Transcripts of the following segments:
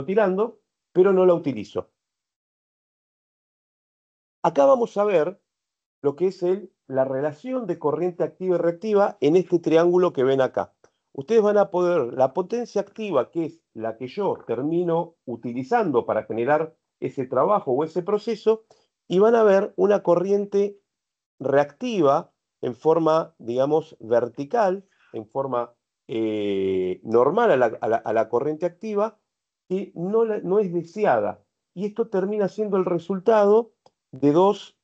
tirando, pero no la utilizo. Acá vamos a ver lo que es la relación de corriente activa y reactiva en este triángulo que ven acá. Ustedes van a poder, la potencia activa, que es la que yo termino utilizando para generar ese trabajo o ese proceso, y van a ver una corriente reactiva en forma, digamos, vertical, en forma normal a la corriente activa, que no es deseada. Y esto termina siendo el resultado de dos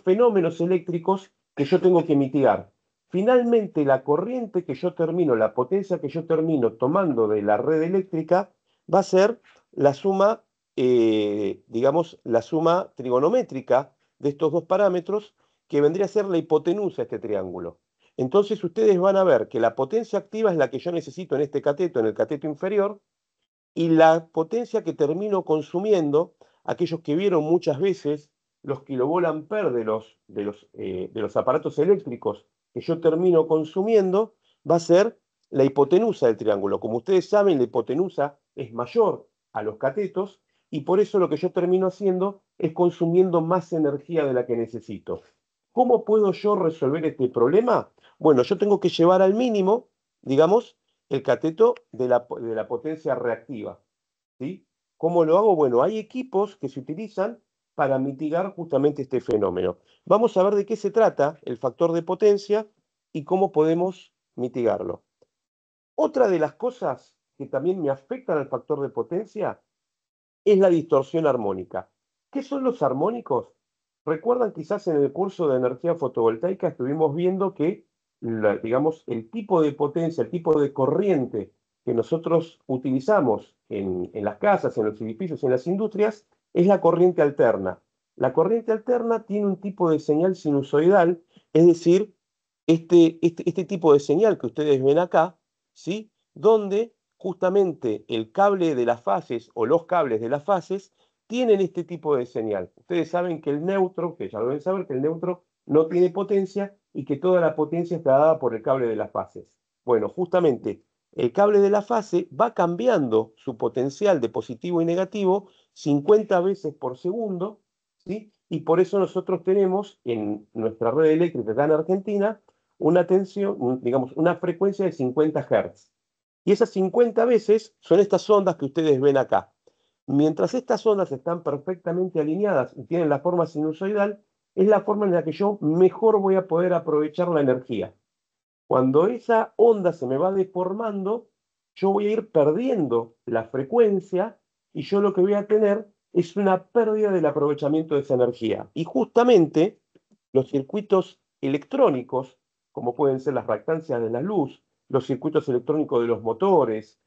fenómenos eléctricos que yo tengo que mitigar. Finalmente, la corriente que yo termino, la potencia que yo termino tomando de la red eléctrica, va a ser la suma, digamos, la suma trigonométrica de estos dos parámetros, que vendría a ser la hipotenusa de este triángulo. Entonces ustedes van a ver que la potencia activa es la que yo necesito en este cateto, en el cateto inferior, y la potencia que termino consumiendo, aquellos que vieron muchas veces los kilovolt-ampere de los aparatos eléctricos que yo termino consumiendo, va a ser la hipotenusa del triángulo. Como ustedes saben, la hipotenusa es mayor a los catetos, y por eso lo que yo termino haciendo es consumiendo más energía de la que necesito. ¿Cómo puedo yo resolver este problema? Bueno, yo tengo que llevar al mínimo, digamos, el cateto de la potencia reactiva, ¿sí? ¿Cómo lo hago? Bueno, hay equipos que se utilizan para mitigar justamente este fenómeno. Vamos a ver de qué se trata el factor de potencia y cómo podemos mitigarlo. Otra de las cosas que también me afectan al factor de potencia es la distorsión armónica. ¿Qué son los armónicos? Recuerdan, quizás en el curso de energía fotovoltaica estuvimos viendo que, digamos, el tipo de potencia, el tipo de corriente que nosotros utilizamos en las casas, en los edificios, en las industrias, es la corriente alterna. La corriente alterna tiene un tipo de señal sinusoidal, es decir, este tipo de señal que ustedes ven acá, ¿sí? Donde justamente el cable de las fases o los cables de las fases tienen este tipo de señal. Ustedes saben que el neutro, que ya lo deben saber, que el neutro no tiene potencia y que toda la potencia está dada por el cable de las fases. Bueno, justamente el cable de la fase va cambiando su potencial de positivo y negativo 50 veces por segundo, ¿sí? Y por eso nosotros tenemos en nuestra red eléctrica acá en Argentina una tensión, digamos, una frecuencia de 50 Hz. Y esas 50 veces son estas ondas que ustedes ven acá. Mientras estas ondas están perfectamente alineadas y tienen la forma sinusoidal, es la forma en la que yo mejor voy a poder aprovechar la energía. Cuando esa onda se me va deformando, yo voy a ir perdiendo la frecuencia y yo lo que voy a tener es una pérdida del aprovechamiento de esa energía. Y justamente los circuitos electrónicos, como pueden ser las reactancias de la luz, los circuitos electrónicos de los motores,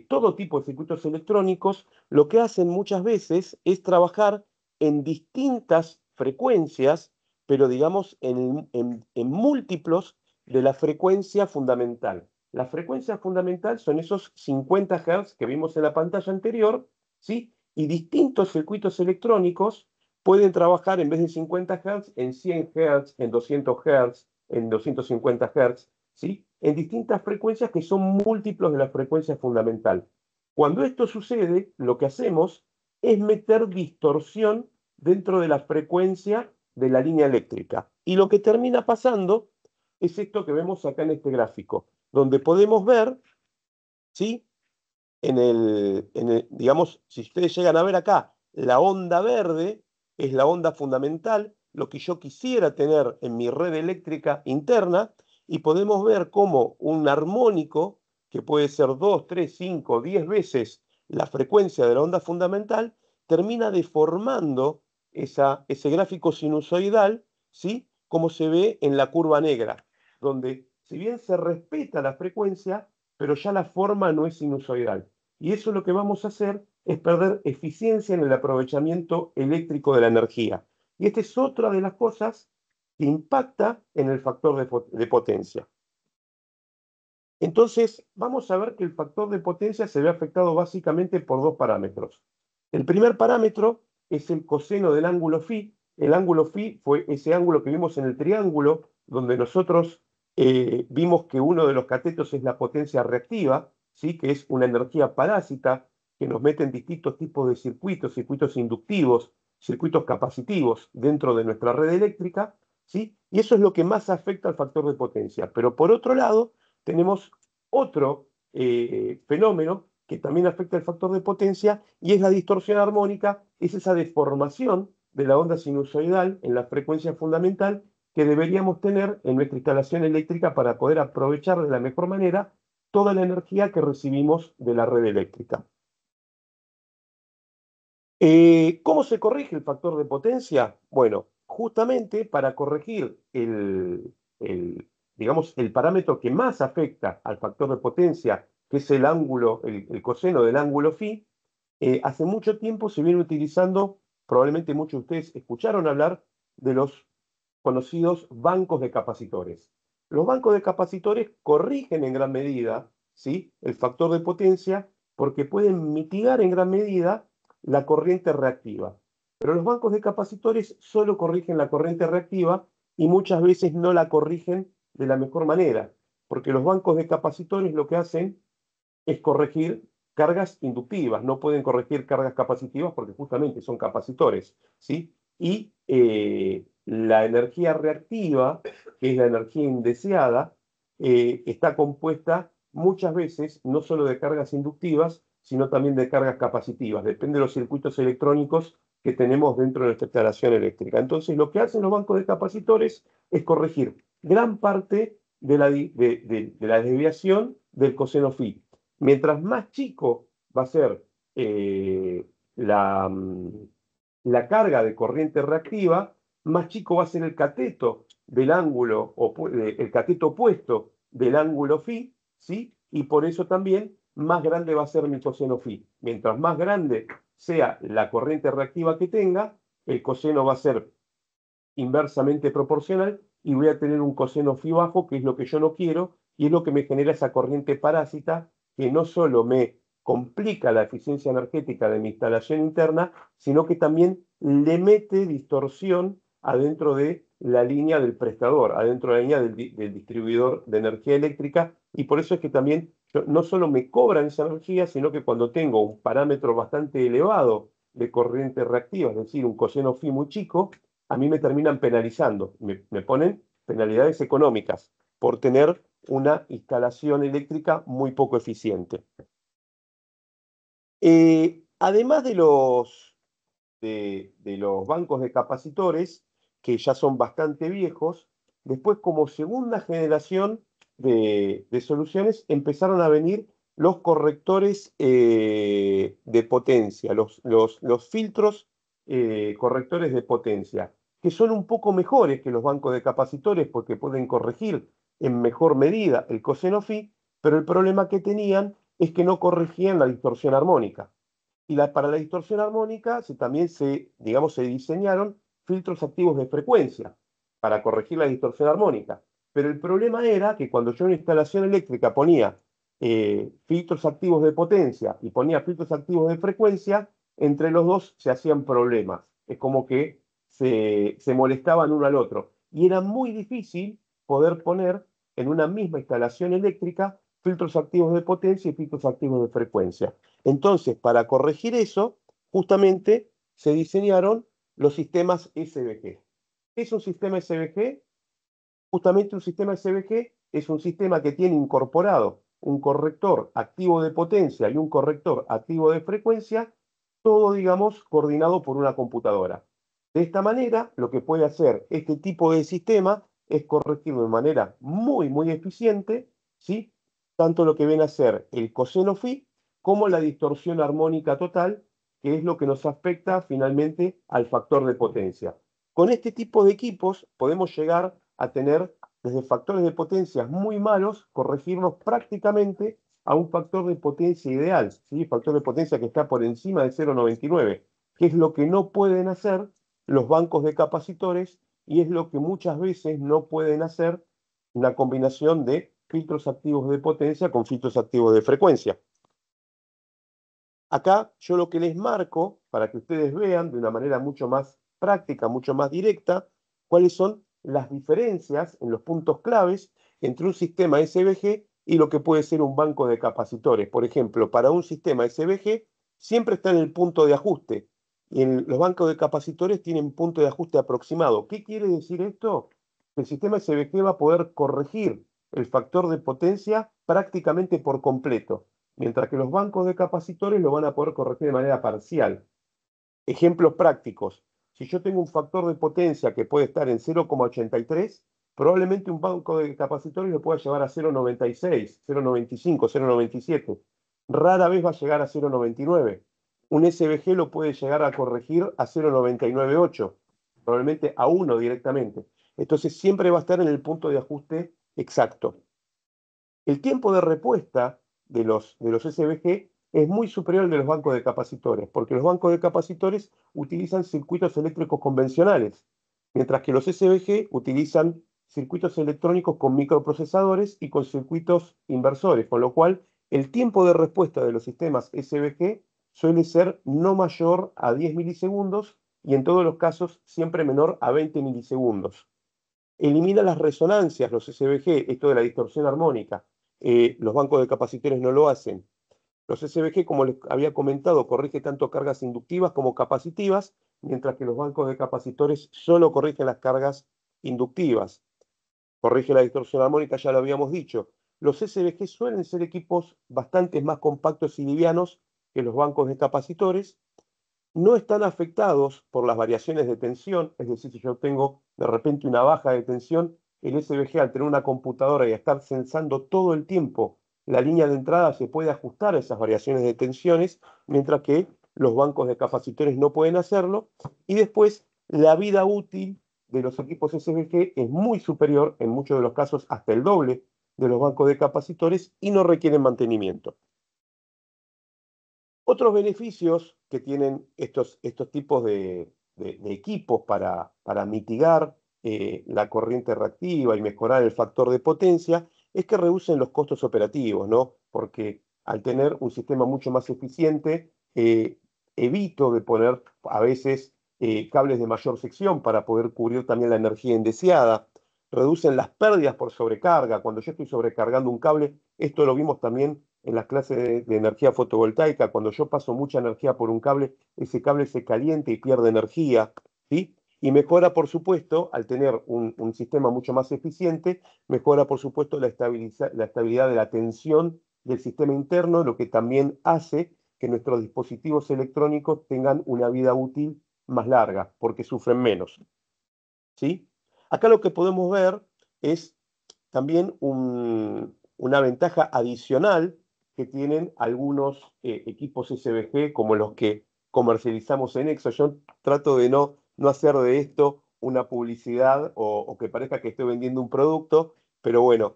todo tipo de circuitos electrónicos, lo que hacen muchas veces es trabajar en distintas frecuencias, pero digamos en múltiplos de la frecuencia fundamental. La frecuencia fundamental son esos 50 Hz que vimos en la pantalla anterior, ¿sí? Y distintos circuitos electrónicos pueden trabajar en vez de 50 Hz en 100 Hz, en 200 Hz, en 250 Hz, ¿sí? En distintas frecuencias que son múltiplos de la frecuencia fundamental. Cuando esto sucede, lo que hacemos es meter distorsión dentro de la frecuencia de la línea eléctrica. Y lo que termina pasando es esto que vemos acá en este gráfico, donde podemos ver, ¿sí? Digamos, si ustedes llegan a ver acá, la onda verde es la onda fundamental, lo que yo quisiera tener en mi red eléctrica interna, y podemos ver cómo un armónico, que puede ser 2, 3, 5, 10 veces la frecuencia de la onda fundamental, termina deformando ese gráfico sinusoidal, ¿sí? Como se ve en la curva negra, donde si bien se respeta la frecuencia, pero ya la forma no es sinusoidal. Y eso lo que vamos a hacer es perder eficiencia en el aprovechamiento eléctrico de la energía. Y esta es otra de las cosas que impacta en el factor de potencia. Entonces, vamos a ver que el factor de potencia se ve afectado básicamente por dos parámetros. El primer parámetro es el coseno del ángulo φ. El ángulo φ fue ese ángulo que vimos en el triángulo, donde nosotros vimos que uno de los catetos es la potencia reactiva, ¿sí? Que es una energía parásita que nos meten distintos tipos de circuitos, circuitos inductivos, circuitos capacitivos dentro de nuestra red eléctrica, ¿sí? Y eso es lo que más afecta al factor de potencia. Pero por otro lado, tenemos otro fenómeno que también afecta el factor de potencia y es la distorsión armónica, es esa deformación de la onda sinusoidal en la frecuencia fundamental que deberíamos tener en nuestra instalación eléctrica para poder aprovechar de la mejor manera toda la energía que recibimos de la red eléctrica. ¿Cómo se corrige el factor de potencia? Bueno, justamente para corregir digamos, el parámetro que más afecta al factor de potencia, que es el ángulo, el coseno del ángulo phi, hace mucho tiempo se viene utilizando, probablemente muchos de ustedes escucharon hablar de los conocidos bancos de capacitores. Los bancos de capacitores corrigen en gran medida, ¿sí?, el factor de potencia porque pueden mitigar en gran medida la corriente reactiva. Pero los bancos de capacitores solo corrigen la corriente reactiva y muchas veces no la corrigen de la mejor manera, porque los bancos de capacitores lo que hacen es corregir cargas inductivas, no pueden corregir cargas capacitivas porque justamente son capacitores, ¿sí? Y la energía reactiva, que es la energía indeseada, está compuesta muchas veces no solo de cargas inductivas, sino también de cargas capacitivas. Depende de los circuitos electrónicos que tenemos dentro de nuestra instalación eléctrica. Entonces, lo que hacen los bancos de capacitores es corregir gran parte de la desviación del coseno phi. Mientras más chico va a ser la carga de corriente reactiva, más chico va a ser el cateto del ángulo, el cateto opuesto del ángulo phi, ¿sí? Y por eso también más grande va a ser mi coseno phi. Mientras más grande sea la corriente reactiva que tenga, el coseno va a ser inversamente proporcional y voy a tener un coseno phi bajo, que es lo que yo no quiero, y es lo que me genera esa corriente parásita que no solo me complica la eficiencia energética de mi instalación interna, sino que también le mete distorsión adentro de la línea del prestador, adentro de la línea del distribuidor de energía eléctrica, y por eso es que también no solo me cobran esa energía, sino que cuando tengo un parámetro bastante elevado de corriente reactiva, es decir, un coseno phi muy chico, a mí me terminan penalizando, me ponen penalidades económicas por tener una instalación eléctrica muy poco eficiente. Además de los bancos de capacitores, que ya son bastante viejos, después como segunda generación de soluciones empezaron a venir los correctores de potencia, los filtros correctores de potencia, que son un poco mejores que los bancos de capacitores porque pueden corregir en mejor medida el coseno phi, pero el problema que tenían es que no corregían la distorsión armónica. Y para la distorsión armónica también digamos, se diseñaron filtros activos de frecuencia para corregir la distorsión armónica. Pero el problema era que cuando yo en una instalación eléctrica ponía filtros activos de potencia y ponía filtros activos de frecuencia, entre los dos se hacían problemas. Es como que se molestaban uno al otro. Y era muy difícil poder poner en una misma instalación eléctrica filtros activos de potencia y filtros activos de frecuencia. Entonces, para corregir eso, justamente se diseñaron los sistemas SVG. ¿Qué es un sistema SVG? Justamente un sistema SVG es un sistema que tiene incorporado un corrector activo de potencia y un corrector activo de frecuencia, todo, digamos, coordinado por una computadora. De esta manera, lo que puede hacer este tipo de sistema es corregir de manera muy, muy eficiente, ¿sí?, tanto lo que viene a ser el coseno phi como la distorsión armónica total, que es lo que nos afecta finalmente al factor de potencia. Con este tipo de equipos podemos llegar a tener desde factores de potencia muy malos, corregirnos prácticamente a un factor de potencia ideal, ¿sí? Factor de potencia que está por encima de 0,99, que es lo que no pueden hacer los bancos de capacitores y es lo que muchas veces no pueden hacer una combinación de filtros activos de potencia con filtros activos de frecuencia. Acá yo lo que les marco, para que ustedes vean de una manera mucho más práctica, mucho más directa, cuáles son las diferencias en los puntos claves entre un sistema SVG y lo que puede ser un banco de capacitores. Por ejemplo, para un sistema SVG, siempre está en el punto de ajuste. Y en los bancos de capacitores tienen punto de ajuste aproximado. ¿Qué quiere decir esto? Que el sistema SVG va a poder corregir el factor de potencia prácticamente por completo, mientras que los bancos de capacitores lo van a poder corregir de manera parcial. Ejemplos prácticos. Si yo tengo un factor de potencia que puede estar en 0,83, probablemente un banco de capacitores lo pueda llevar a 0,96, 0,95, 0,97. Rara vez va a llegar a 0,99. Un SVG lo puede llegar a corregir a 0,998, probablemente a 1 directamente. Entonces siempre va a estar en el punto de ajuste exacto. El tiempo de respuesta de los SVG es muy superior al de los bancos de capacitores, porque los bancos de capacitores utilizan circuitos eléctricos convencionales, mientras que los SVG utilizan circuitos electrónicos con microprocesadores y con circuitos inversores, con lo cual el tiempo de respuesta de los sistemas SVG suele ser no mayor a 10 milisegundos y en todos los casos siempre menor a 20 milisegundos. Elimina las resonancias, los SVG, esto de la distorsión armónica. Los bancos de capacitores no lo hacen. Los SVG, como les había comentado, corrige tanto cargas inductivas como capacitivas, mientras que los bancos de capacitores solo corrigen las cargas inductivas. Corrige la distorsión armónica, ya lo habíamos dicho. Los SVG suelen ser equipos bastante más compactos y livianos que los bancos de capacitores. No están afectados por las variaciones de tensión, es decir, si yo tengo de repente una baja de tensión, el SVG al tener una computadora y estar sensando todo el tiempo la línea de entrada se puede ajustar a esas variaciones de tensiones, mientras que los bancos de capacitores no pueden hacerlo. Y después, la vida útil de los equipos SVG es muy superior, en muchos de los casos hasta el doble de los bancos de capacitores y no requieren mantenimiento. Otros beneficios que tienen estos tipos de equipos para mitigar la corriente reactiva y mejorar el factor de potencia es que reducen los costos operativos, ¿no? Porque al tener un sistema mucho más eficiente, evito de poner a veces cables de mayor sección para poder cubrir también la energía indeseada. Reducen las pérdidas por sobrecarga. Cuando yo estoy sobrecargando un cable, esto lo vimos también en las clases de energía fotovoltaica, cuando yo paso mucha energía por un cable, ese cable se calienta y pierde energía, ¿sí? Y mejora, por supuesto, al tener un sistema mucho más eficiente, mejora, por supuesto, la estabilidad de la tensión del sistema interno, lo que también hace que nuestros dispositivos electrónicos tengan una vida útil más larga, porque sufren menos, ¿sí? Acá lo que podemos ver es también una ventaja adicional que tienen algunos equipos SVG como los que comercializamos en Exo. Yo trato de no hacer de esto una publicidad o que parezca que estoy vendiendo un producto, pero bueno,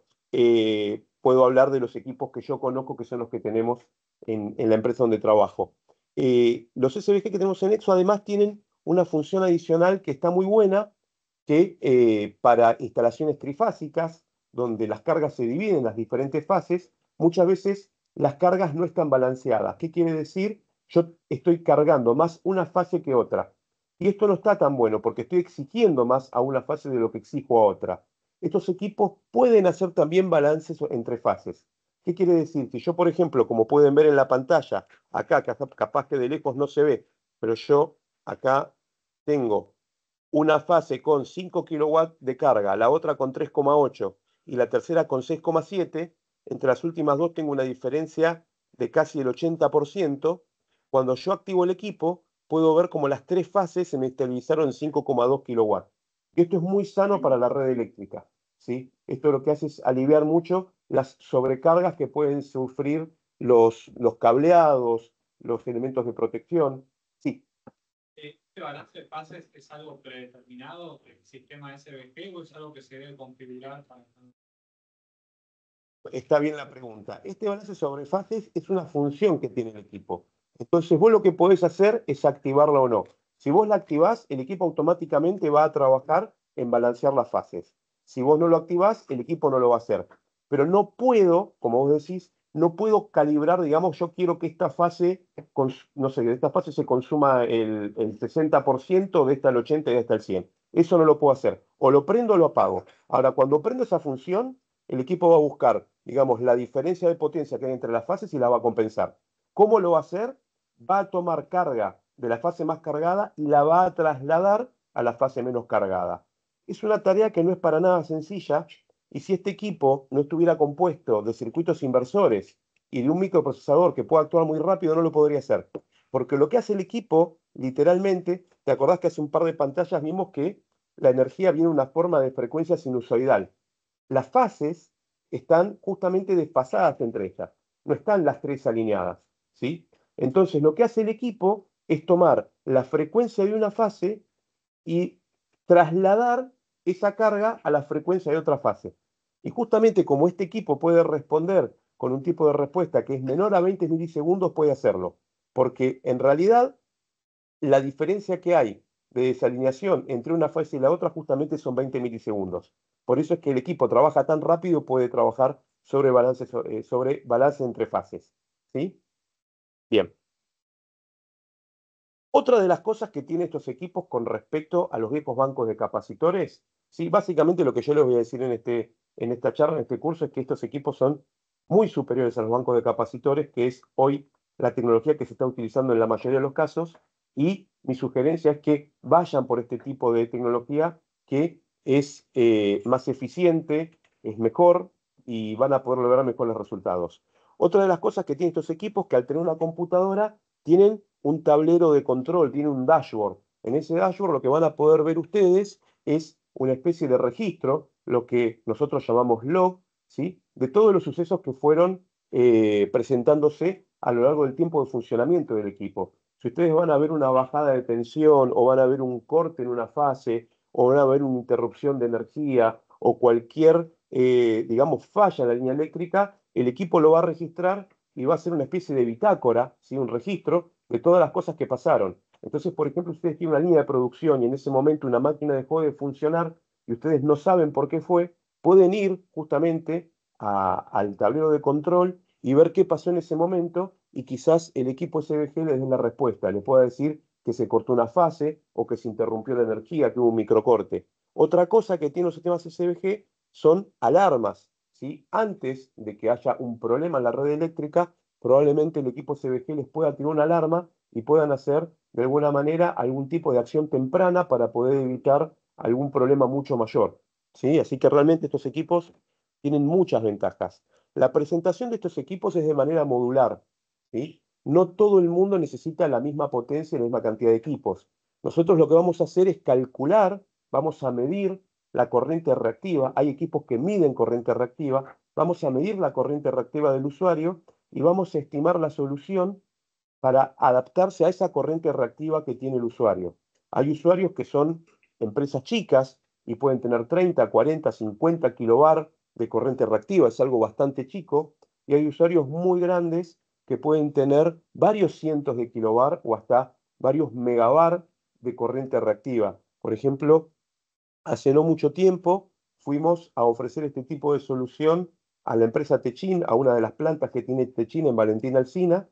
puedo hablar de los equipos que yo conozco, que son los que tenemos en la empresa donde trabajo. Los SVG que tenemos en Exo además tienen una función adicional que está muy buena, que para instalaciones trifásicas, donde las cargas se dividen en las diferentes fases, muchas veces las cargas no están balanceadas. ¿Qué quiere decir? Yo estoy cargando más una fase que otra. Y esto no está tan bueno porque estoy exigiendo más a una fase de lo que exijo a otra. Estos equipos pueden hacer también balances entre fases. ¿Qué quiere decir? Si yo, por ejemplo, como pueden ver en la pantalla, acá capaz que de lejos no se ve, pero yo acá tengo una fase con 5 kilowatts de carga, la otra con 3,8 y la tercera con 6,7, entre las últimas dos tengo una diferencia de casi el 80%. Cuando yo activo el equipo, puedo ver como las tres fases se me estabilizaron en 5,2 kilowatts. Y esto es muy sano para la red eléctrica, ¿sí? Esto lo que hace es aliviar mucho las sobrecargas que pueden sufrir los cableados, los elementos de protección. Sí. ¿Este balance de fases es algo predeterminado del sistema SVG o es algo que se debe configurar para... Está bien la pregunta. Este balance sobre fases es una función que tiene el equipo. Entonces, vos lo que podés hacer es activarla o no. Si vos la activás, el equipo automáticamente va a trabajar en balancear las fases. Si vos no lo activás, el equipo no lo va a hacer. Pero no puedo, como vos decís, no puedo calibrar, digamos, yo quiero que esta fase, no sé, de esta fase se consuma el 60%, de esta el 80% y de esta el 100%. Eso no lo puedo hacer. O lo prendo o lo apago. Ahora, cuando prendo esa función, el equipo va a buscar, digamos, la diferencia de potencia que hay entre las fases y la va a compensar. ¿Cómo lo va a hacer? va a tomar carga de la fase más cargada y la va a trasladar a la fase menos cargada. Es una tarea que no es para nada sencilla, y si este equipo no estuviera compuesto de circuitos inversores y de un microprocesador que pueda actuar muy rápido, no lo podría hacer. Porque lo que hace el equipo, literalmente, ¿te acordás que hace un par de pantallas vimos que la energía viene en una forma de frecuencia sinusoidal? Las fases están justamente desfasadas entre ellas, no están las tres alineadas, ¿sí? Entonces, lo que hace el equipo es tomar la frecuencia de una fase y trasladar esa carga a la frecuencia de otra fase. Y justamente como este equipo puede responder con un tipo de respuesta que es menor a 20 milisegundos, puede hacerlo. Porque en realidad la diferencia que hay de desalineación entre una fase y la otra justamente son 20 milisegundos. Por eso es que el equipo trabaja tan rápido y puede trabajar sobre balance entre fases. ¿Sí? Bien. Otra de las cosas que tienen estos equipos con respecto a los viejos bancos de capacitores, ¿sí? Básicamente lo que yo les voy a decir en esta charla, en este curso, es que estos equipos son muy superiores a los bancos de capacitores, que es hoy la tecnología que se está utilizando en la mayoría de los casos, y mi sugerencia es que vayan por este tipo de tecnología que es más eficiente, es mejor y van a poder lograr mejores resultados. Otra de las cosas que tienen estos equipos, que al tener una computadora, tienen un tablero de control, tienen un dashboard. En ese dashboard lo que van a poder ver ustedes es una especie de registro, lo que nosotros llamamos log, ¿sí? De todos los sucesos que fueron presentándose a lo largo del tiempo de funcionamiento del equipo. Si ustedes van a ver una bajada de tensión, o van a ver un corte en una fase, o van a ver una interrupción de energía, o cualquier, digamos, falla en la línea eléctrica, el equipo lo va a registrar y va a ser una especie de bitácora, ¿sí? Un registro de todas las cosas que pasaron. Entonces, por ejemplo, ustedes tienen una línea de producción y en ese momento una máquina dejó de funcionar y ustedes no saben por qué fue, pueden ir justamente al tablero de control y ver qué pasó en ese momento, y quizás el equipo SBG les dé la respuesta, les pueda decir que se cortó una fase o que se interrumpió la energía, que hubo un microcorte. Otra cosa que tienen los sistemas SBG son alarmas, ¿sí? Antes de que haya un problema en la red eléctrica, probablemente el equipo CBG les pueda tirar una alarma y puedan hacer de alguna manera algún tipo de acción temprana para poder evitar algún problema mucho mayor, ¿sí? Así que realmente estos equipos tienen muchas ventajas. La presentación de estos equipos es de manera modular, ¿sí? No todo el mundo necesita la misma potencia y la misma cantidad de equipos. Nosotros lo que vamos a hacer es calcular, vamos a medir la corriente reactiva. Hay equipos que miden corriente reactiva. Vamos a medir la corriente reactiva del usuario y vamos a estimar la solución para adaptarse a esa corriente reactiva que tiene el usuario. Hay usuarios que son empresas chicas y pueden tener 30, 40, 50 kilobar de corriente reactiva, es algo bastante chico, y hay usuarios muy grandes que pueden tener varios cientos de kilobar o hasta varios megabar de corriente reactiva. Por ejemplo, hace no mucho tiempo fuimos a ofrecer este tipo de solución a la empresa Techin, a una de las plantas que tiene Techin en Valentín Alsina,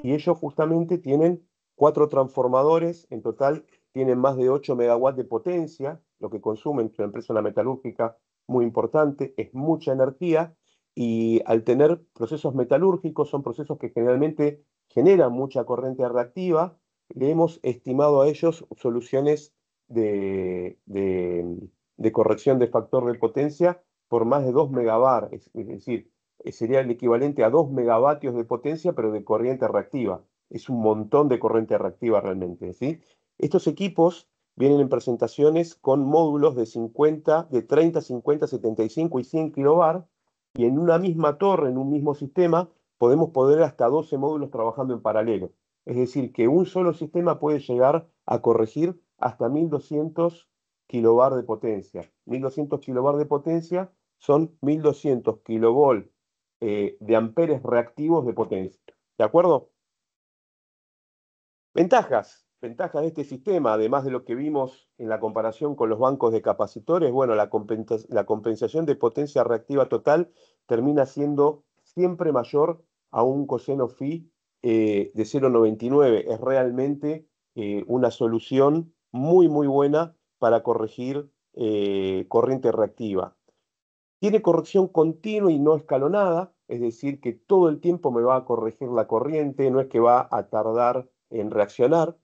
y ellos justamente tienen 4 transformadores, en total tienen más de 8 megawatts de potencia, lo que consumen, es una empresa una metalúrgica muy importante, es mucha energía, y al tener procesos metalúrgicos, son procesos que generalmente generan mucha corriente reactiva, le hemos estimado a ellos soluciones de, de, de corrección de factor de potencia por más de 2 megabar, es decir, sería el equivalente a 2 megavatios de potencia, pero de corriente reactiva. Es un montón de corriente reactiva realmente, ¿sí? Estos equipos vienen en presentaciones con módulos de 50, de 30, 50, 75 y 100 kilobar, y en una misma torre, en un mismo sistema, podemos poner hasta 12 módulos trabajando en paralelo. Es decir, que un solo sistema puede llegar a corregir hasta 1200 kilobar de potencia. 1200 kilobar de potencia son 1200 kilovolt de amperes reactivos de potencia. ¿De acuerdo? Ventajas de este sistema, además de lo que vimos en la comparación con los bancos de capacitores. Bueno, la compensación de potencia reactiva total termina siendo siempre mayor a un coseno phi de 0,99. Es realmente una solución muy, muy buena para corregir corriente reactiva. Tiene corrección continua y no escalonada, es decir, que todo el tiempo me va a corregir la corriente, no es que va a tardar en reaccionar,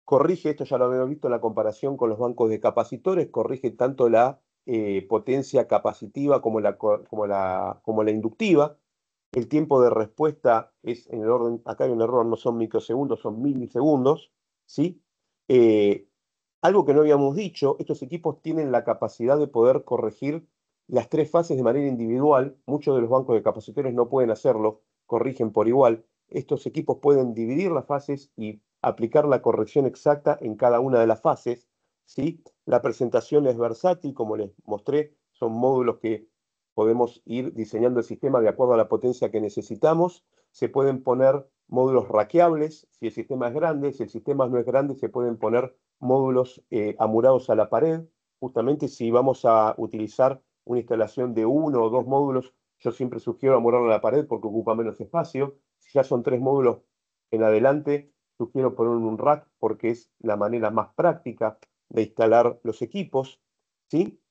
corrige, esto ya lo habíamos visto en la comparación con los bancos de capacitores, corrige tanto la potencia capacitiva como la inductiva. El tiempo de respuesta es en el orden, acá hay un error, no son microsegundos, son milisegundos, ¿sí? Algo que no habíamos dicho, estos equipos tienen la capacidad de poder corregir las tres fases de manera individual. Muchos de los bancos de capacitores no pueden hacerlo, corrigen por igual. Estos equipos pueden dividir las fases y aplicar la corrección exacta en cada una de las fases, ¿sí? La presentación es versátil, como les mostré, son módulos que podemos ir diseñando el sistema de acuerdo a la potencia que necesitamos. Se pueden poner módulos raqueables, si el sistema es grande, si el sistema no es grande, se pueden poner módulos amurados a la pared. Justamente si vamos a utilizar una instalación de uno o dos módulos, yo siempre sugiero amurarlo a la pared porque ocupa menos espacio. Si ya son tres módulos en adelante, sugiero poner un rack porque es la manera más práctica de instalar los equipos, ¿sí?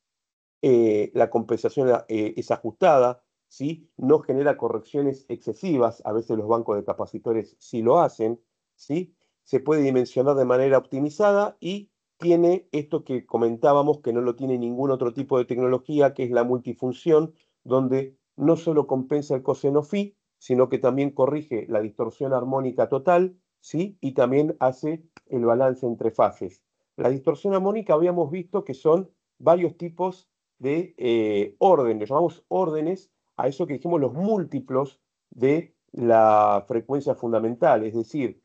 La compensación es ajustada, ¿sí? No genera correcciones excesivas, a veces los bancos de capacitores sí lo hacen, ¿sí? Se puede dimensionar de manera optimizada y tiene esto que comentábamos que no lo tiene ningún otro tipo de tecnología, que es la multifunción, donde no solo compensa el coseno phi, sino que también corrige la distorsión armónica total, ¿sí? Y también hace el balance entre fases. La distorsión armónica habíamos visto que son varios tipos de orden, le llamamos órdenes a eso que dijimos los múltiplos de la frecuencia fundamental, es decir,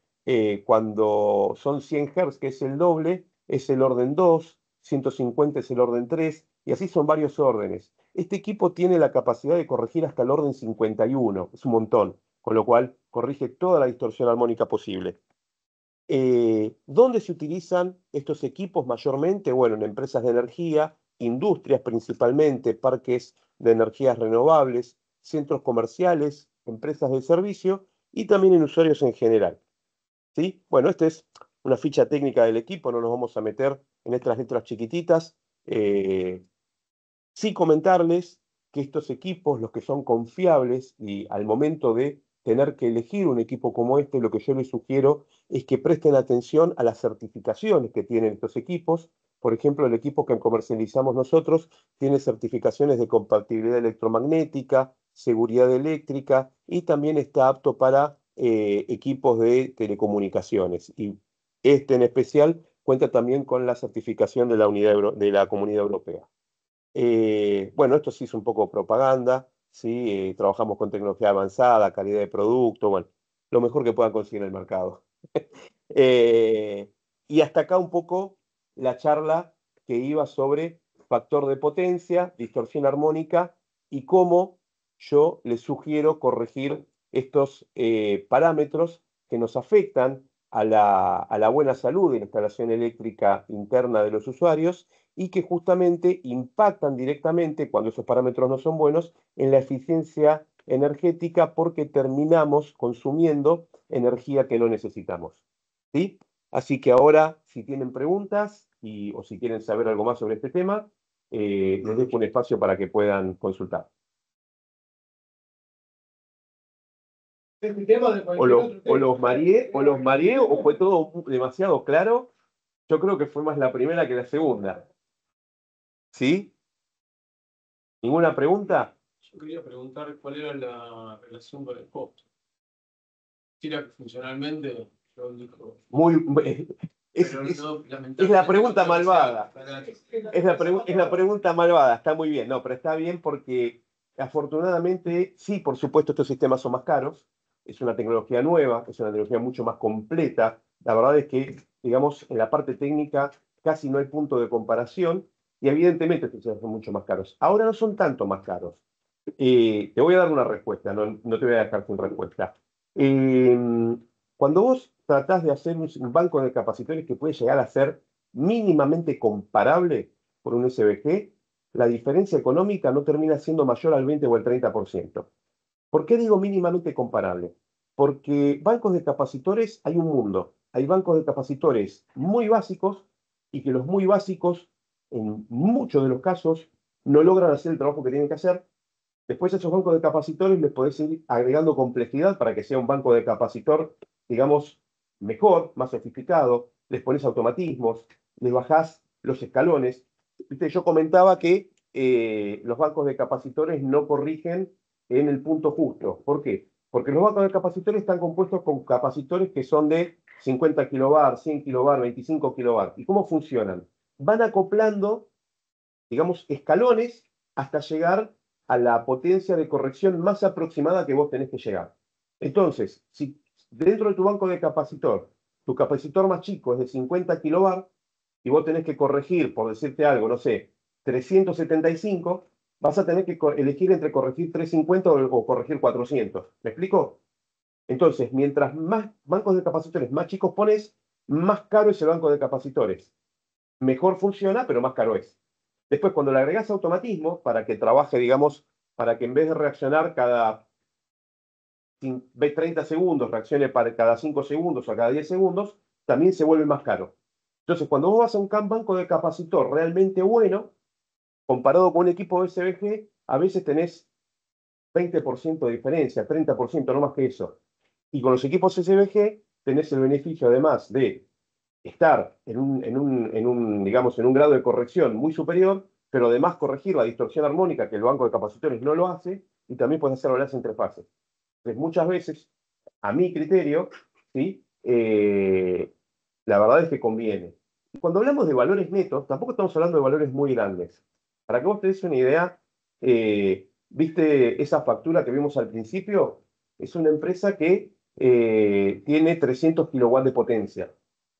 cuando son 100 Hz, que es el doble, es el orden 2, 150 es el orden 3, y así son varios órdenes. Este equipo tiene la capacidad de corregir hasta el orden 51, es un montón, con lo cual corrige toda la distorsión armónica posible. ¿Dónde se utilizan estos equipos mayormente? Bueno, en empresas de energía, industrias principalmente, parques de energías renovables, centros comerciales, empresas de servicio y también en usuarios en general, ¿sí? Bueno, esta es una ficha técnica del equipo, no nos vamos a meter en estas letras chiquititas. Sí comentarles que estos equipos, los que son confiables y al momento de tener que elegir un equipo como este, lo que yo les sugiero es que presten atención a las certificaciones que tienen estos equipos. Por ejemplo, el equipo que comercializamos nosotros tiene certificaciones de compatibilidad electromagnética, seguridad eléctrica y también está apto para equipos de telecomunicaciones. Y este en especial cuenta también con la certificación de la de la Comunidad Europea. Bueno, esto sí es un poco propaganda, ¿sí? Trabajamos con tecnología avanzada, calidad de producto, bueno, lo mejor que puedan conseguir en el mercado. Eh, y hasta acá un poco la charla que iba sobre factor de potencia, distorsión armónica y cómo yo les sugiero corregir estos parámetros que nos afectan a la buena salud de la instalación eléctrica interna de los usuarios y que justamente impactan directamente, cuando esos parámetros no son buenos, en la eficiencia energética porque terminamos consumiendo energía que no necesitamos. ¿Sí? Así que ahora, si tienen preguntas o si quieren saber algo más sobre este tema, les dejo un espacio para que puedan consultar. Este tema de O los mareé o fue todo demasiado claro. Yo creo que fue más la primera que la segunda. ¿Sí? ¿Ninguna pregunta? Yo quería preguntar cuál era la relación con el costo. Si era que funcionalmente, yo digo, Muy, es, pero es- no, es la lamentablemente pregunta no creo que sea malvada. barato. Es la pregunta malvada. Está muy bien. No, pero está bien porque afortunadamente, sí, por supuesto, estos sistemas son más caros. Es una tecnología nueva, es una tecnología mucho más completa. La verdad es que, digamos, en la parte técnica casi no hay punto de comparación y evidentemente estos sistemas son mucho más caros. Ahora no son tanto más caros. Te voy a dar una respuesta, no te voy a dejar sin respuesta. Eh, Cuando vos tratás de hacer un banco de capacitores que puede llegar a ser mínimamente comparable por un SBG, la diferencia económica no termina siendo mayor al 20 o al 30%. ¿Por qué digo mínimamente comparable? Porque bancos de capacitores hay un mundo. Hay bancos de capacitores muy básicos y que los muy básicos, en muchos de los casos, no logran hacer el trabajo que tienen que hacer. Después a esos bancos de capacitores les podés ir agregando complejidad para que sea un banco de capacitor, digamos, mejor, más sofisticado, les pones automatismos, les bajás los escalones. ¿Viste? Yo comentaba que los bancos de capacitores no corrigen en el punto justo. ¿Por qué? Porque los bancos de capacitores están compuestos con capacitores que son de 50 kilobar, 100 kilobar, 25 kilobar. ¿Y cómo funcionan? Van acoplando, digamos, escalones hasta llegar a la potencia de corrección más aproximada que vos tenés que llegar. Entonces, si dentro de tu banco de capacitor, tu capacitor más chico es de 50 kilobar y vos tenés que corregir, por decirte algo, no sé, 375, vas a tener que elegir entre corregir 350 o corregir 400. ¿Me explico? Entonces, mientras más bancos de capacitores más chicos pones, más caro es el banco de capacitores. Mejor funciona, pero más caro es. Después, cuando le agregas automatismo para que trabaje, digamos, para que en vez de reaccionar cada 30 segundos, reaccione para cada 5 segundos o cada 10 segundos, también se vuelve más caro. Entonces, cuando vos vas a un banco de capacitor realmente bueno, comparado con un equipo de SBG, a veces tenés 20% de diferencia, 30%, no más que eso. Y con los equipos SBG tenés el beneficio, además de estar digamos, en un grado de corrección muy superior, pero además corregir la distorsión armónica, que el banco de capacitores no lo hace, y también puedes hacerlo en las interfaces. Entonces, muchas veces, a mi criterio, ¿sí? La verdad es que conviene. Y cuando hablamos de valores netos, tampoco estamos hablando de valores muy grandes. Para que vos te des una idea, ¿viste esa factura que vimos al principio? Es una empresa que tiene 300 kilowatts de potencia.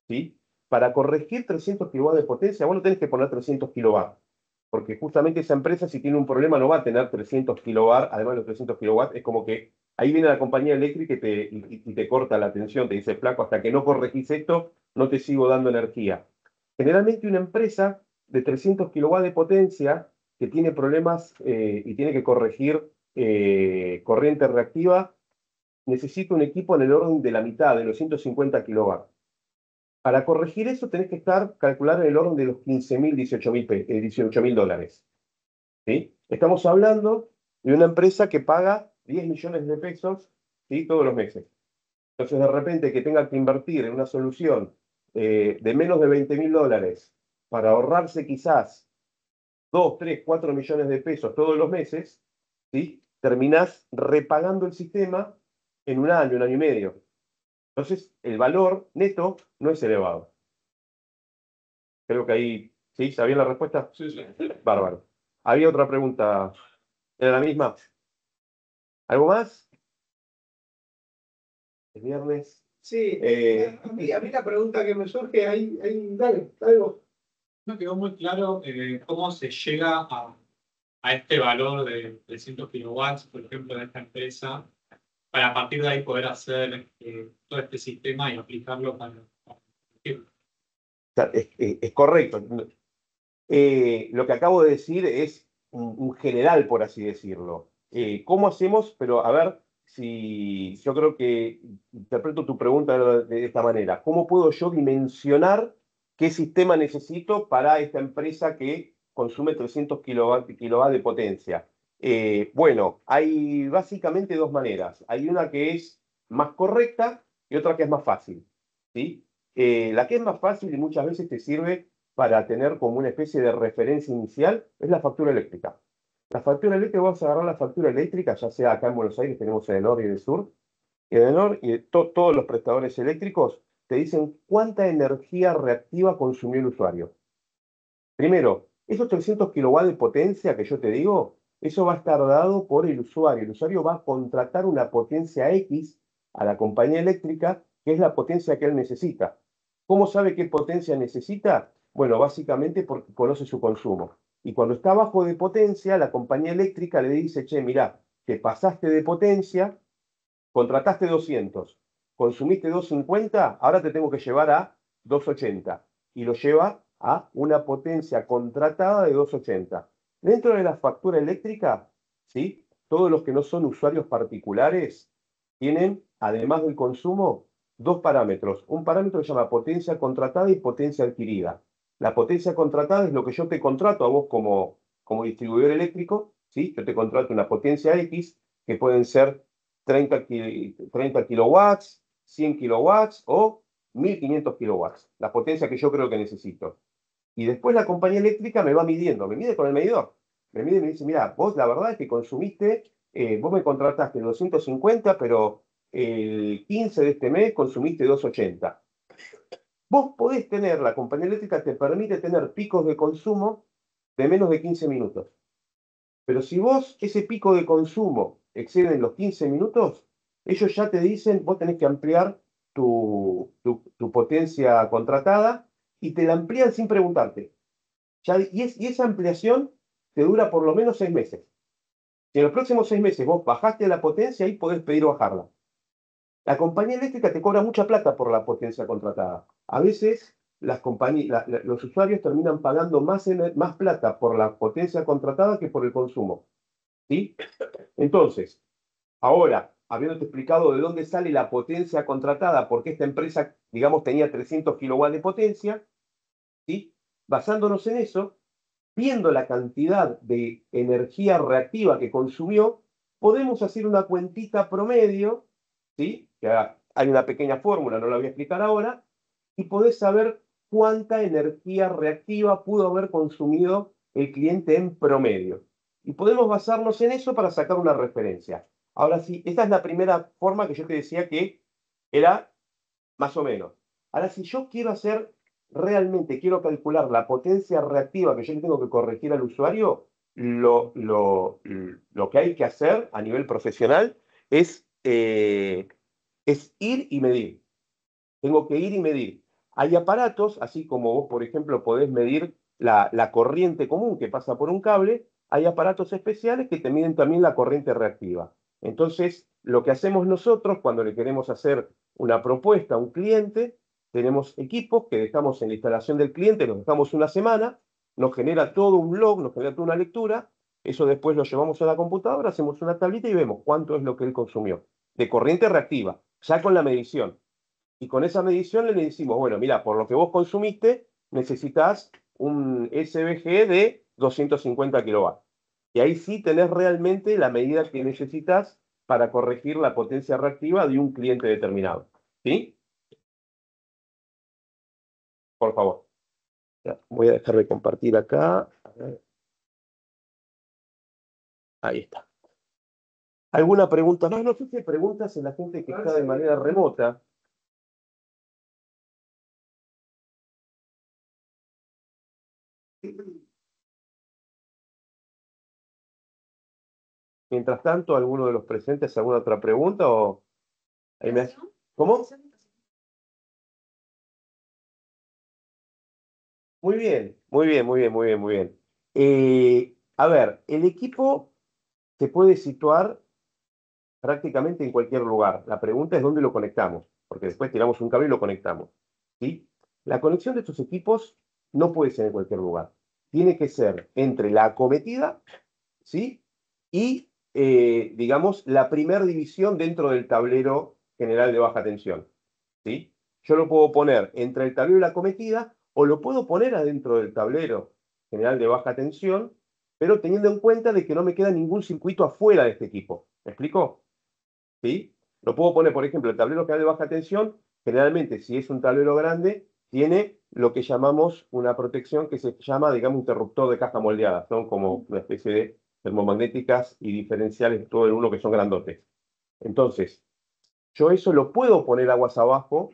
¿Sí? Para corregir 300 kilowatts de potencia, vos no tenés que poner 300 kilowatts, porque justamente esa empresa, si tiene un problema, no va a tener 300 kilowatts, además de los 300 kilowatts, es como que ahí viene la compañía eléctrica y te corta la atención, te dice, flaco, hasta que no corregís esto, no te sigo dando energía. Generalmente una empresa de 300 kilowatts de potencia que tiene problemas y tiene que corregir corriente reactiva, necesita un equipo en el orden de la mitad, de los 150 kilowatts. Para corregir eso tenés que calcular en el orden de los 15.000, 18.000 dólares. ¿Sí? Estamos hablando de una empresa que paga 10 millones de pesos, ¿sí? Todos los meses. Entonces, de repente, que tenga que invertir en una solución de menos de 20.000 dólares para ahorrarse quizás 2, 3, 4 millones de pesos todos los meses, ¿sí? Terminás repagando el sistema en un año y medio. Entonces, el valor neto no es elevado. Creo que ahí, ¿sí? ¿Sabía la respuesta? Sí, sí. Bárbaro. Había otra pregunta. ¿Era la misma? ¿Algo más? Es viernes. Sí, a mí la pregunta que me surge, dale, algo. No quedó muy claro cómo se llega a este valor de 300 kilowatts, por ejemplo, de esta empresa, para a partir de ahí poder hacer todo este sistema y aplicarlo para Es correcto. Lo que acabo de decir es un general, por así decirlo. ¿Cómo hacemos? Pero a ver si yo creo que interpreto tu pregunta de esta manera. ¿Cómo puedo yo dimensionar qué sistema necesito para esta empresa que consume 300 kilowatt de potencia? Bueno, hay básicamente dos maneras. Hay una que es más correcta y otra que es más fácil. ¿Sí? La que es más fácil y muchas veces te sirve para tener como una especie de referencia inicial es la factura eléctrica. La factura eléctrica, vamos a agarrar la factura eléctrica, ya sea acá en Buenos Aires, tenemos Edenor y Edesur, y Edenor y todos los prestadores eléctricos te dicen cuánta energía reactiva consumió el usuario. Primero, esos 300 kilowatts de potencia que yo te digo, eso va a estar dado por el usuario. El usuario va a contratar una potencia X a la compañía eléctrica, que es la potencia que él necesita. ¿Cómo sabe qué potencia necesita? Bueno, básicamente porque conoce su consumo. Y cuando está bajo de potencia, la compañía eléctrica le dice, che, mirá, te pasaste de potencia, contrataste 200, consumiste 250, ahora te tengo que llevar a 280. Y lo lleva a una potencia contratada de 280. Dentro de la factura eléctrica, ¿sí? Todos los que no son usuarios particulares tienen, además del consumo, dos parámetros. Un parámetro se llama potencia contratada y potencia adquirida. La potencia contratada es lo que yo te contrato a vos como distribuidor eléctrico, ¿sí? Yo te contrato una potencia X, que pueden ser 30 kilowatts, 100 kilowatts o 1500 kilowatts, la potencia que yo creo que necesito. Y después la compañía eléctrica me va midiendo, me mide con el medidor. Me mide y me dice, mira, vos la verdad es que consumiste, vos me contrataste 250, pero el 15 de este mes consumiste 280. Vos podés tener, la compañía eléctrica te permite tener picos de consumo de menos de 15 minutos. Pero si vos ese pico de consumo excede los 15 minutos, ellos ya te dicen, vos tenés que ampliar tu potencia contratada y te la amplían sin preguntarte. Y esa ampliación te dura por lo menos 6 meses. Si en los próximos 6 meses vos bajaste la potencia, ahí podés pedir bajarla. La compañía eléctrica te cobra mucha plata por la potencia contratada. A veces los usuarios terminan pagando más plata por la potencia contratada que por el consumo. ¿Sí? Entonces, ahora, habiéndote explicado de dónde sale la potencia contratada, porque esta empresa, digamos, tenía 300 kilowatts de potencia, ¿sí? Basándonos en eso, viendo la cantidad de energía reactiva que consumió, podemos hacer una cuentita promedio, ¿sí? Que hay una pequeña fórmula, no la voy a explicar ahora, y podés saber cuánta energía reactiva pudo haber consumido el cliente en promedio. Y podemos basarnos en eso para sacar una referencia. Ahora sí, esta es la primera forma que yo te decía que era más o menos. Ahora, si yo quiero calcular la potencia reactiva que yo le tengo que corregir al usuario, lo que hay que hacer a nivel profesional es ir y medir. Tengo que ir y medir. Hay aparatos, así como vos, por ejemplo, podés medir la corriente común que pasa por un cable, hay aparatos especiales que te miden también la corriente reactiva. Entonces, lo que hacemos nosotros cuando le queremos hacer una propuesta a un cliente, tenemos equipos que dejamos en la instalación del cliente, los dejamos una semana, nos genera todo un log, nos genera toda una lectura, eso después lo llevamos a la computadora, hacemos una tablita y vemos cuánto es lo que él consumió de corriente reactiva, ya con la medición. Y con esa medición le decimos, bueno, mira, por lo que vos consumiste, necesitas un SVG de 250 kilowatts. Y ahí sí tenés realmente la medida que necesitas para corregir la potencia reactiva de un cliente determinado. ¿Sí? Por favor. Ya, voy a dejar de compartir acá. Ahí está. ¿Alguna pregunta más? No sé si hay preguntas en la gente que está de manera remota. Mientras tanto, ¿alguno de los presentes alguna otra pregunta? O... ahí me... ¿Cómo? Muy bien, muy bien, muy bien, muy bien, muy bien. A ver, el equipo se puede situar prácticamente en cualquier lugar. La pregunta es dónde lo conectamos, porque después tiramos un cable y lo conectamos. ¿Sí? La conexión de estos equipos no puede ser en cualquier lugar. Tiene que ser entre la acometida, ¿sí? Y, digamos, la primera división dentro del tablero general de baja tensión. ¿Sí? Yo lo puedo poner entre el tablero y la acometida o lo puedo poner adentro del tablero general de baja tensión, pero teniendo en cuenta de que no me queda ningún circuito afuera de este equipo. ¿Me explico? ¿Sí? Lo puedo poner, por ejemplo, el tablero general de baja tensión, generalmente si es un tablero grande, tiene lo que llamamos una protección que se llama, digamos, interruptor de caja moldeada. Son como una especie de termomagnéticas y diferenciales, todo en uno que son grandotes. Entonces, yo eso lo puedo poner aguas abajo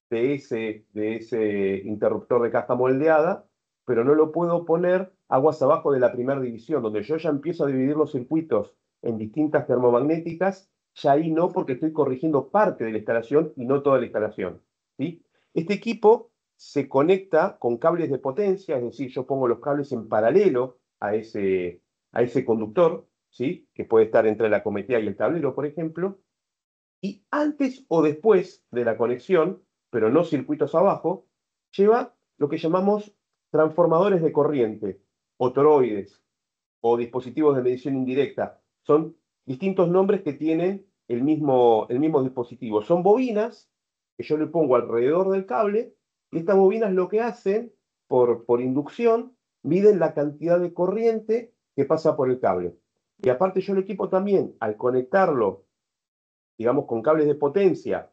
de ese interruptor de caja moldeada, pero no lo puedo poner aguas abajo de la primera división, donde yo ya empiezo a dividir los circuitos en distintas termomagnéticas, ya ahí no, porque estoy corrigiendo parte de la instalación y no toda la instalación. ¿Sí? Este equipo se conecta con cables de potencia, es decir, yo pongo los cables en paralelo a ese conductor, ¿sí? Que puede estar entre la cometida y el tablero, por ejemplo, y antes o después de la conexión, pero no circuitos abajo, lleva lo que llamamos transformadores de corriente, o toroides, o dispositivos de medición indirecta. Son distintos nombres que tienen el mismo dispositivo. Son bobinas que yo le pongo alrededor del cable, y estas bobinas lo que hacen, por inducción, miden la cantidad de corriente que pasa por el cable. Y aparte yo el equipo también, al conectarlo digamos, con cables de potencia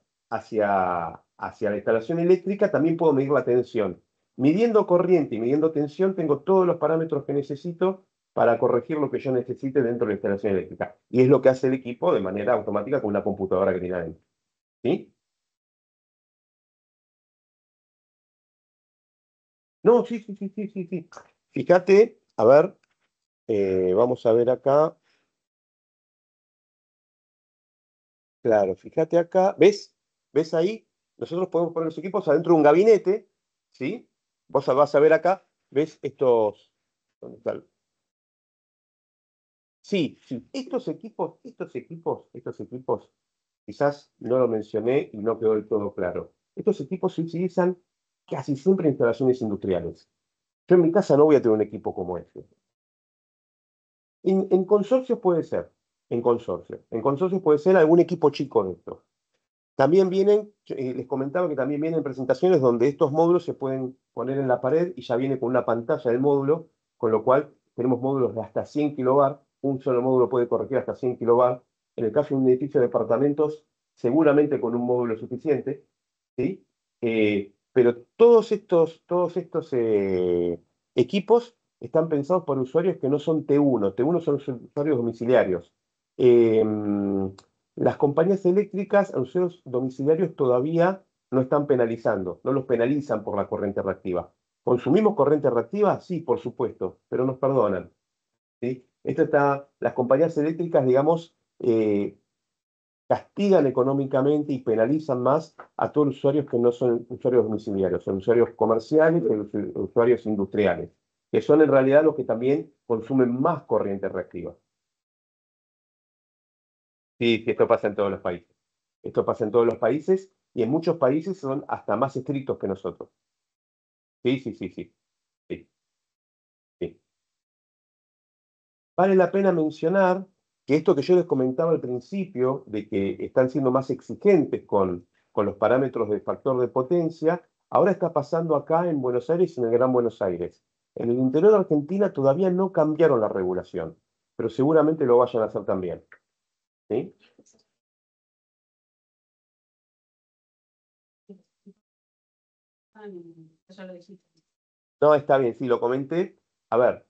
hacia la instalación eléctrica, también puedo medir la tensión. Midiendo corriente y midiendo tensión, tengo todos los parámetros que necesito para corregir lo que yo necesite dentro de la instalación eléctrica. Y es lo que hace el equipo de manera automática con una computadora que tiene adentro. ¿Sí? No, sí, sí, sí, sí, sí, sí. Fíjate, a ver, vamos a ver acá. Claro, fíjate acá, ¿ves? ¿Ves ahí? Nosotros podemos poner los equipos adentro de un gabinete, ¿sí? Vos vas a ver acá, ¿ves estos? ¿Dónde está? Sí, sí, estos equipos, quizás no lo mencioné y no quedó del todo claro. Estos equipos se utilizan casi siempre en instalaciones industriales. Yo en mi casa no voy a tener un equipo como este. En consorcios puede ser, en consorcios. En consorcios puede ser algún equipo chico de esto. También vienen, les comentaba que también vienen presentaciones donde estos módulos se pueden poner en la pared y ya viene con una pantalla del módulo, con lo cual tenemos módulos de hasta 100 kilobar, un solo módulo puede corregir hasta 100 kilobar. En el caso de un edificio de departamentos, seguramente con un módulo suficiente, ¿sí? Pero todos estos equipos están pensados por usuarios que no son T1. T1 son los usuarios domiciliarios. Eh, las compañías eléctricas a usuarios domiciliarios todavía no están penalizando, no los penalizan por la corriente reactiva. ¿Consumimos corriente reactiva? Sí, por supuesto, pero nos perdonan. ¿Sí? Las compañías eléctricas, digamos, castigan económicamente y penalizan más a todos los usuarios que no son usuarios domiciliarios, son usuarios comerciales y usuarios industriales, que son en realidad los que también consumen más corriente reactiva. Sí, sí, esto pasa en todos los países. Esto pasa en todos los países y en muchos países son hasta más estrictos que nosotros. Sí, sí, sí, sí, sí, sí. Vale la pena mencionar que esto que yo les comentaba al principio, de que están siendo más exigentes con los parámetros de factor de potencia, ahora está pasando acá en Buenos Aires y en el Gran Buenos Aires. En el interior de Argentina todavía no cambiaron la regulación, pero seguramente lo vayan a hacer también. ¿Sí? No, está bien, sí, lo comenté. A ver,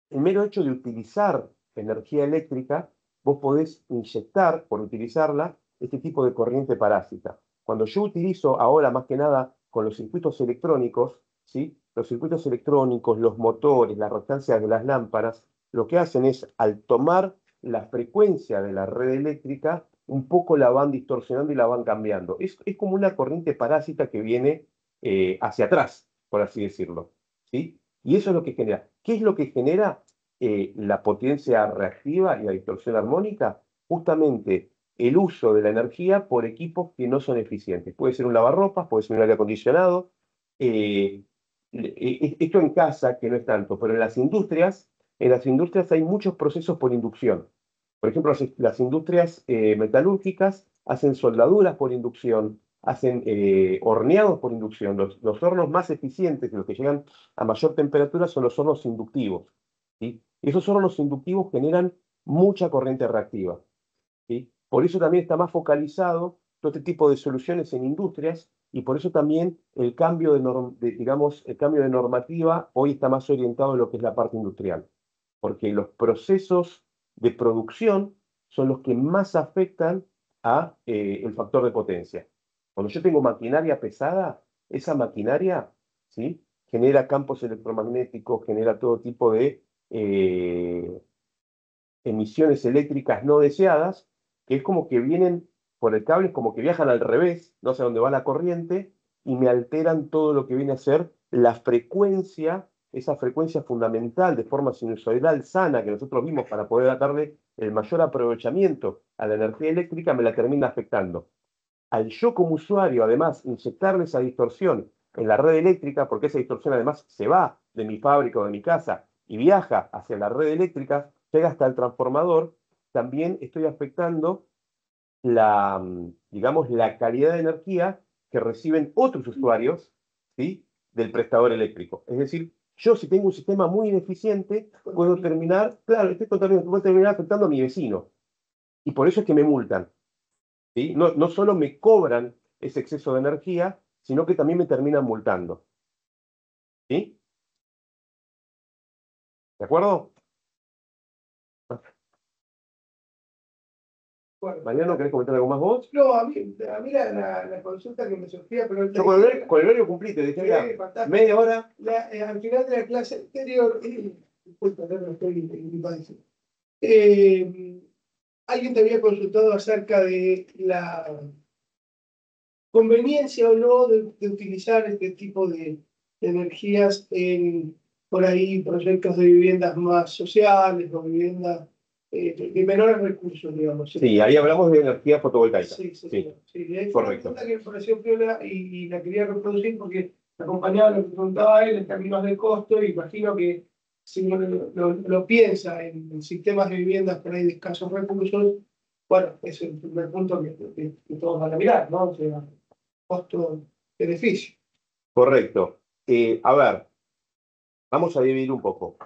el mero hecho de utilizar energía eléctrica, vos podés inyectar, por utilizarla, este tipo de corriente parásita. Cuando yo utilizo ahora, más que nada, con los circuitos electrónicos, ¿sí? Los circuitos electrónicos, los motores, las resistencias de las lámparas, lo que hacen es, al tomar la frecuencia de la red eléctrica, un poco la van distorsionando y la van cambiando. Es como una corriente parásita que viene hacia atrás, por así decirlo. ¿Sí? Y eso es lo que genera. ¿Qué es lo que genera la potencia reactiva y la distorsión armónica? Justamente el uso de la energía por equipos que no son eficientes. Puede ser un lavarropas, puede ser un aire acondicionado. eh, Esto en casa, que no es tanto, pero en las industrias hay muchos procesos por inducción. Por ejemplo, las industrias metalúrgicas hacen soldaduras por inducción, hacen horneados por inducción. Los hornos más eficientes, los que llegan a mayor temperatura, son los hornos inductivos. ¿Sí? Y esos hornos inductivos generan mucha corriente reactiva. ¿Sí? Por eso también está más focalizado todo este tipo de soluciones en industrias y por eso también el cambio digamos, el cambio de normativa hoy está más orientado en lo que es la parte industrial, porque los procesos de producción son los que más afectan a el factor de potencia. Cuando yo tengo maquinaria pesada, esa maquinaria, ¿sí? Genera campos electromagnéticos, genera todo tipo de emisiones eléctricas no deseadas, que es como que vienen por el cable, es como que viajan al revés, no sé dónde va la corriente, y me alteran todo lo que viene a ser la frecuencia, esa frecuencia fundamental de forma sinusoidal sana que nosotros vimos para poder darle el mayor aprovechamiento a la energía eléctrica, me la termina afectando. Al yo como usuario, además, inyectarle esa distorsión en la red eléctrica, porque esa distorsión además se va de mi fábrica o de mi casa y viaja hacia la red eléctrica, llega hasta el transformador, también estoy afectando digamos, la calidad de energía que reciben otros usuarios, ¿sí? Del prestador eléctrico. Es decir, yo si tengo un sistema muy ineficiente, puedo terminar, claro, puedo terminar afectando a mi vecino. Y por eso es que me multan. ¿Sí? No, no solo me cobran ese exceso de energía, sino que también me terminan multando. ¿Sí? ¿De acuerdo? Bueno, Mariano, ¿querés comentar algo más vos? no, a mí la consulta que me surgía, pero Yo con el horario cumplí, te dije, mira, fantástico. media hora. Al final de la clase anterior, disculpa, no estoy en mi país. Alguien te había consultado acerca de la conveniencia o no de utilizar este tipo de energías en, por ahí, proyectos de viviendas más sociales o viviendas de menores recursos, digamos. Sí, ahí hablamos de energía fotovoltaica. Sí. Es una Correcto. pregunta que me pareció piola y la quería reproducir porque acompañaba lo que preguntaba él en términos de costo. Y imagino que si uno lo piensa en sistemas de viviendas por ahí de escasos recursos, bueno, es el primer punto que todos van a mirar, ¿no? O sea, costo-beneficio. Correcto. A ver, vamos a dividir un poco.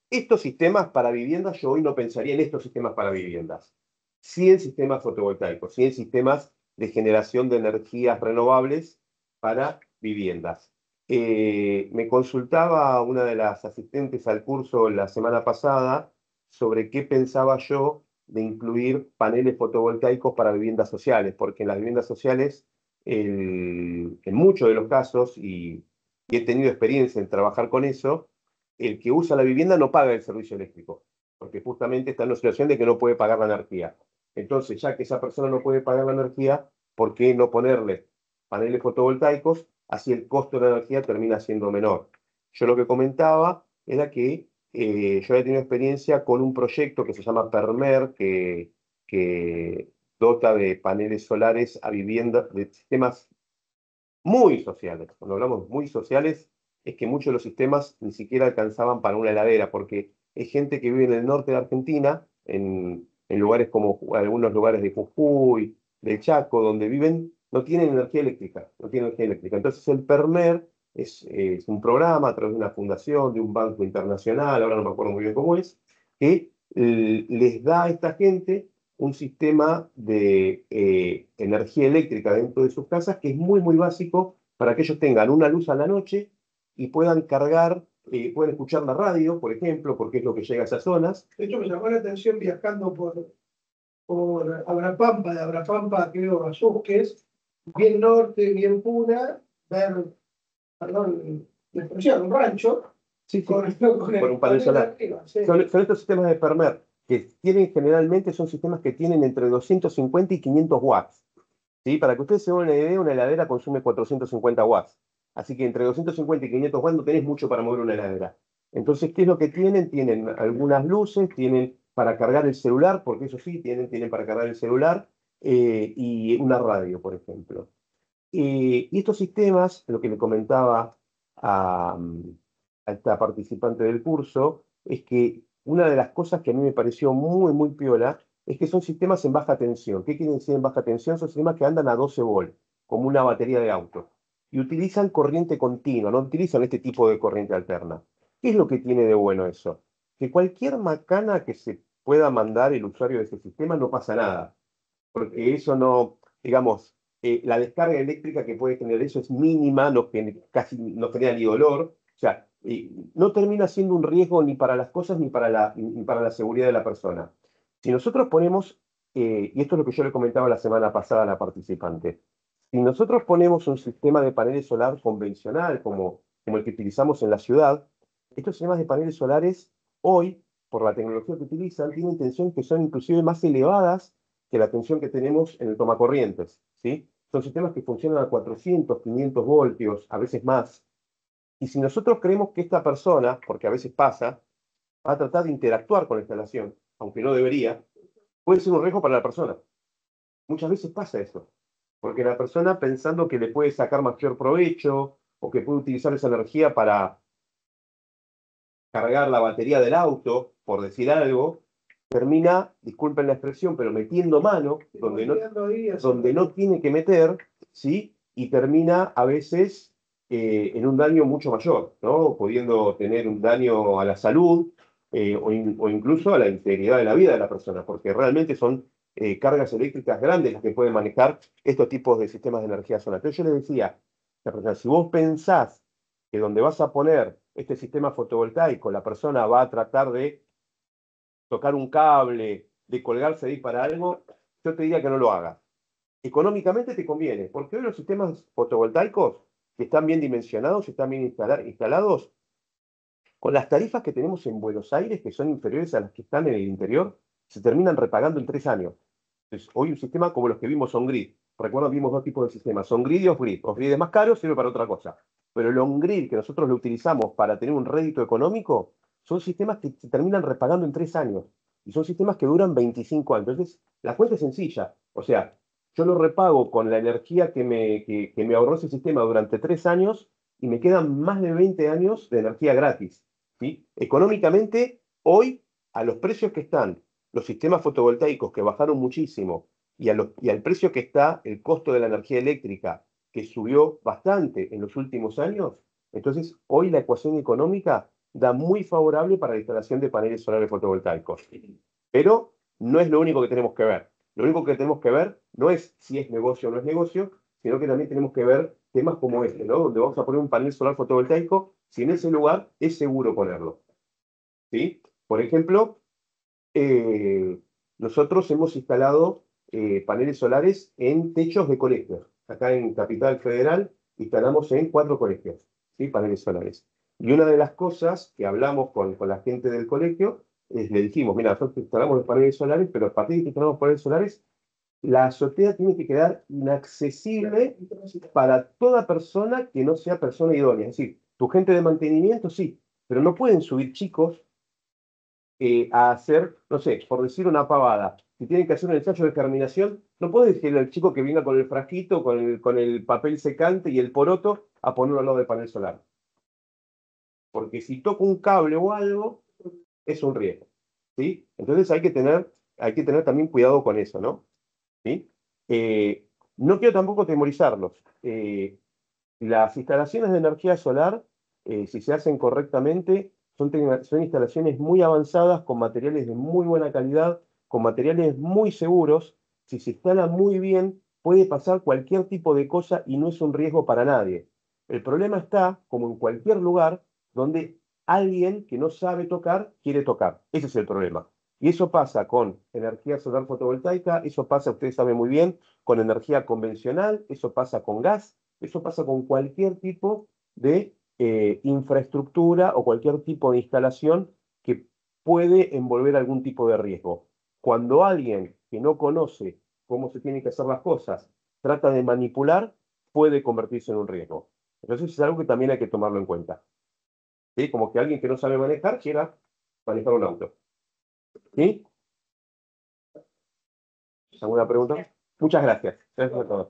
Estos sistemas para viviendas, yo hoy no pensaría en estos sistemas para viviendas. Sí en sistemas fotovoltaicos, sí en sistemas de generación de energías renovables para viviendas. Me consultaba una de las asistentes al curso la semana pasada sobre qué pensaba yo de incluir paneles fotovoltaicos para viviendas sociales, porque en las viviendas sociales, en muchos de los casos, y he tenido experiencia en trabajar con eso, el que usa la vivienda no paga el servicio eléctrico, porque justamente está en una situación de que no puede pagar la energía. Entonces, ya que esa persona no puede pagar la energía, ¿por qué no ponerle paneles fotovoltaicos? Así el costo de la energía termina siendo menor. Yo lo que comentaba era que yo había tenido experiencia con un proyecto que se llama PERMER, que dota de paneles solares a viviendas, de sistemas muy sociales. Cuando hablamos muy sociales, es que muchos de los sistemas ni siquiera alcanzaban para una heladera, porque es gente que vive en el norte de Argentina, en lugares como algunos lugares de Jujuy, de Chaco, donde viven, no tienen energía eléctrica, no tienen energía eléctrica. Entonces el PERMER es un programa a través de una fundación, de un banco internacional, ahora no me acuerdo muy bien cómo es, que les da a esta gente un sistema de energía eléctrica dentro de sus casas que es muy, muy básico para que ellos tengan una luz a la noche y puedan cargar, pueden escuchar la radio, por ejemplo, porque es lo que llega a esas zonas. De hecho, me llamó la atención viajando por Abrapampa, de Abrapampa, creo, a Susques, bien norte, bien Puna, ver, perdón, la expresión, un rancho, Sí, con por un panel solar. arriba, sí. Son estos sistemas de PERMER que tienen generalmente, son sistemas que tienen entre 250 y 500 watts. ¿Sí? Para que ustedes se den una idea, una heladera consume 450 watts. Así que entre 250 y 500 watts no tenés mucho para mover una heladera. Entonces, ¿qué es lo que tienen? Tienen algunas luces, tienen para cargar el celular, porque eso sí, tienen para cargar el celular, y una radio, por ejemplo. Y estos sistemas, lo que le comentaba a, a esta participante del curso, es que una de las cosas que a mí me pareció muy, muy piola, es que son sistemas en baja tensión. ¿Qué quieren decir en baja tensión? Son sistemas que andan a 12 volts, como una batería de auto. Y utilizan corriente continua, no utilizan este tipo de corriente alterna. ¿Qué es lo que tiene de bueno eso? Que cualquier macana que se pueda mandar el usuario de ese sistema no pasa nada. Porque eso no, digamos, la descarga eléctrica que puede generar eso es mínima, casi no genera ni dolor. O sea, no termina siendo un riesgo ni para las cosas ni para la seguridad de la persona. Si nosotros ponemos, y esto es lo que yo le comentaba la semana pasada a la participante, si nosotros ponemos un sistema de paneles solar convencional como el que utilizamos en la ciudad, estos sistemas de paneles solares hoy, por la tecnología que utilizan, tienen tensiones que son inclusive más elevadas que la tensión que tenemos en el tomacorrientes, ¿sí? Son sistemas que funcionan a 400, 500 voltios, a veces más. Y si nosotros creemos que esta persona, porque a veces pasa, va a tratar de interactuar con la instalación, aunque no debería, puede ser un riesgo para la persona. Muchas veces pasa eso, porque la persona pensando que le puede sacar mayor provecho o que puede utilizar esa energía para cargar la batería del auto, por decir algo, termina, disculpen la expresión, pero metiendo mano donde no tiene que meter, ¿sí? Y termina a veces en un daño mucho mayor, ¿no? Pudiendo tener un daño a la salud o incluso a la integridad de la vida de la persona, porque realmente son cargas eléctricas grandes las que pueden manejar estos tipos de sistemas de energía solar. Entonces yo les decía, si vos pensás que donde vas a poner este sistema fotovoltaico, la persona va a tratar de tocar un cable, de colgarse ahí para algo, yo te diría que no lo hagas. Económicamente te conviene, porque hoy los sistemas fotovoltaicos que están bien dimensionados, están bien instalados, con las tarifas que tenemos en Buenos Aires, que son inferiores a las que están en el interior, se terminan repagando en 3 años. Entonces, hoy un sistema como los que vimos on-grid, recuerdo vimos 2 tipos de sistemas, on-grid y off-grid. Off-grid es más caro, sirve para otra cosa. Pero el on-grid que nosotros lo utilizamos para tener un rédito económico, son sistemas que se terminan repagando en 3 años. Y son sistemas que duran 25 años. Entonces, la cuenta es sencilla. O sea, yo lo repago con la energía que me ahorró ese sistema durante 3 años y me quedan más de 20 años de energía gratis. ¿Sí? Económicamente, hoy, a los precios que están los sistemas fotovoltaicos que bajaron muchísimo y al precio que está el costo de la energía eléctrica, que subió bastante en los últimos años, entonces hoy la ecuación económica da muy favorable para la instalación de paneles solares fotovoltaicos. Pero no es lo único que tenemos que ver. Lo único que tenemos que ver no es si es negocio o no es negocio, sino que también tenemos que ver temas como este, ¿no? Donde vamos a poner un panel solar fotovoltaico, si en ese lugar es seguro ponerlo. ¿Sí? Por ejemplo, nosotros hemos instalado paneles solares en techos de colegios. Acá en Capital Federal instalamos en 4 colegios, ¿sí? Paneles solares. Y una de las cosas que hablamos con la gente del colegio es, le dijimos, mira, nosotros instalamos los paneles solares, pero a partir de que instalamos paneles solares, la azotea tiene que quedar inaccesible para toda persona que no sea persona idónea. Es decir, tu gente de mantenimiento sí, pero no pueden subir chicos a hacer, no sé, por decir una pavada. Si tienen que hacer un ensayo de germinación, no puedes decirle al chico que venga con el frasquito, con el papel secante y el poroto a ponerlo al lado del panel solar. Porque si toca un cable o algo, es un riesgo. ¿Sí? Entonces hay que tener también cuidado con eso, ¿no? ¿Sí? No quiero tampoco temorizarlos. Las instalaciones de energía solar, si se hacen correctamente, son instalaciones muy avanzadas, con materiales de muy buena calidad, con materiales muy seguros. Si se instala muy bien, puede pasar cualquier tipo de cosa y no es un riesgo para nadie. El problema está, como en cualquier lugar, donde alguien que no sabe tocar, quiere tocar. Ese es el problema. Y eso pasa con energía solar fotovoltaica, eso pasa, ustedes saben muy bien, con energía convencional, eso pasa con gas, eso pasa con cualquier tipo de infraestructura o cualquier tipo de instalación que puede envolver algún tipo de riesgo. Cuando alguien que no conoce cómo se tienen que hacer las cosas trata de manipular, puede convertirse en un riesgo. Entonces es algo que también hay que tomarlo en cuenta. ¿Sí? Como que alguien que no sabe manejar quiera manejar un auto. ¿Sí? ¿Alguna pregunta? Muchas gracias. Gracias a todos.